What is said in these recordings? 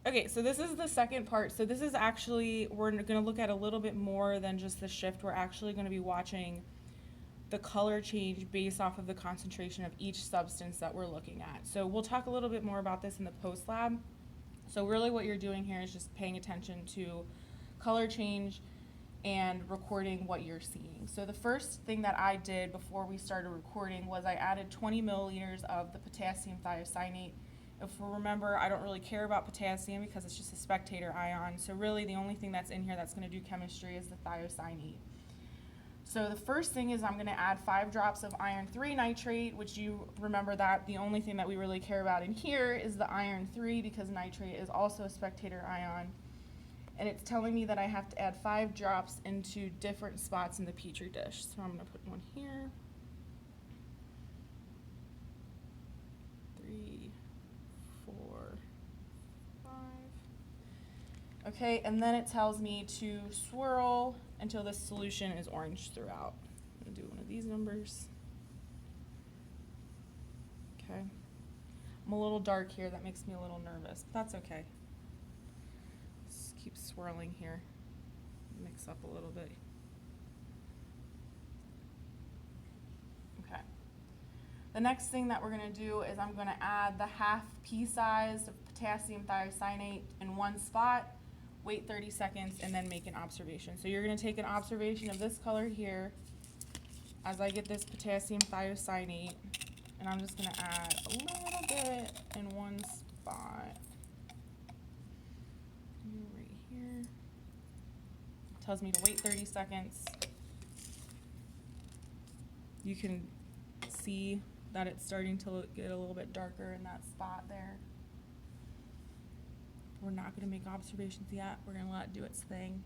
Okay, so this is the second part. So this is actually, we're gonna look at a little bit more than just the shift. We're actually gonna be watching the color change based off of the concentration of each substance that we're looking at. So we'll talk a little bit more about this in the post lab. So really what you're doing here is just paying attention to color change and recording what you're seeing. So the first thing that I did before we started recording was I added 20 milliliters of the potassium thiocyanate. If we remember, I don't really care about potassium because it's just a spectator ion. So really the only thing that's in here that's going to do chemistry is the thiocyanate. So the first thing is I'm going to add 5 drops of iron 3 nitrate, which you remember that the only thing that we really care about in here is the iron 3 because nitrate is also a spectator ion. And it's telling me that I have to add 5 drops into different spots in the Petri dish. So I'm going to put one here, 3, 4, 5. Okay, and then it tells me to swirl until the solution is orange throughout. I'm going to do one of these numbers. Okay. I'm a little dark here. That makes me a little nervous, but that's okay. Just keep swirling here. Mix up a little bit. Okay. The next thing that we're going to do is I'm going to add the half pea size of potassium thiocyanate in one spot, wait 30 seconds, and then make an observation. So you're going to take an observation of this color here as I get this potassium thiocyanate, and I'm just going to add a little bit in one spot. Right here. It tells me to wait 30 seconds. You can see that it's starting to get a little bit darker in that spot there. We're not going to make observations yet. We're going to let it do its thing.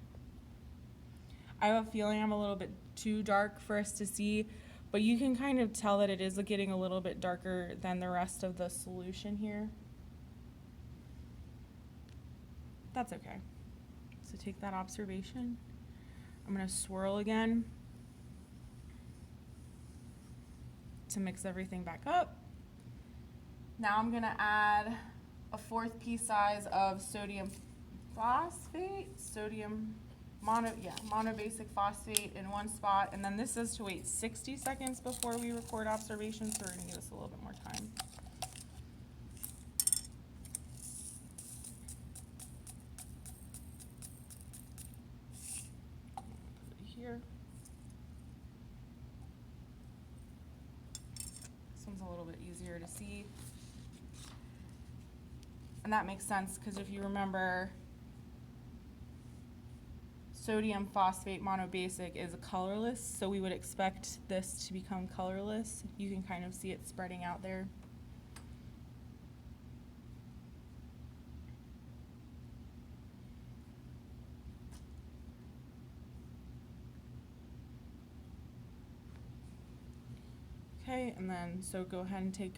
I have a feeling I'm a little bit too dark for us to see, but you can kind of tell that it is getting a little bit darker than the rest of the solution here. That's okay. So take that observation. I'm going to swirl again to mix everything back up. Now I'm going to add a 4th pea size of sodium phosphate, monobasic phosphate in one spot, and then this is to wait 60 seconds before we record observations, so we're going to give us a little bit more time. Put it here. This one's a little bit easier to see. And that makes sense because if you remember, sodium phosphate monobasic is colorless, so we would expect this to become colorless. You can kind of see it spreading out there. Okay, and then so go ahead and take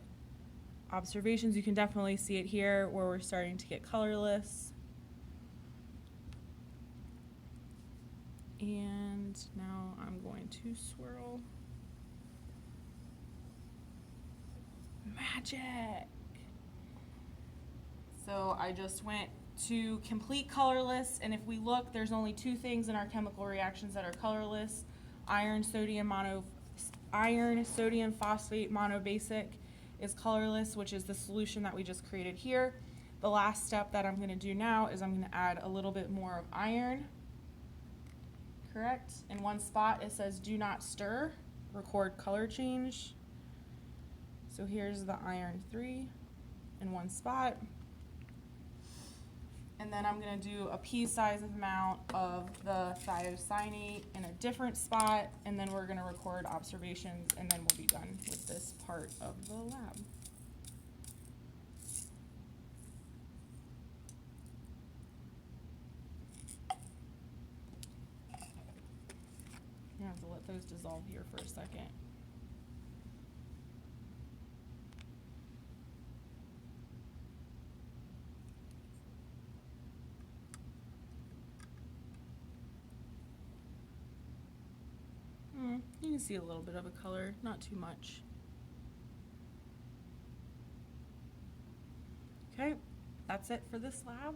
observations. You can definitely see it here where we're starting to get colorless. And now I'm going to swirl. Magic! So I just went to complete colorless, and if we look, there's only 2 things in our chemical reactions that are colorless: iron sodium phosphate monobasic is colorless, which is the solution that we just created here. The last step that I'm going to do now is I'm going to add a little bit more of iron. Correct? In one spot it says do not stir, record color change. So here's the iron 3 in one spot. And then I'm going to do a pea size amount of the thiocyanate in a different spot, and then we're going to record observations, and then we'll be done with this part of the lab. You have to let those dissolve here for a second. You can see a little bit of a color, not too much. Okay, that's it for this lab.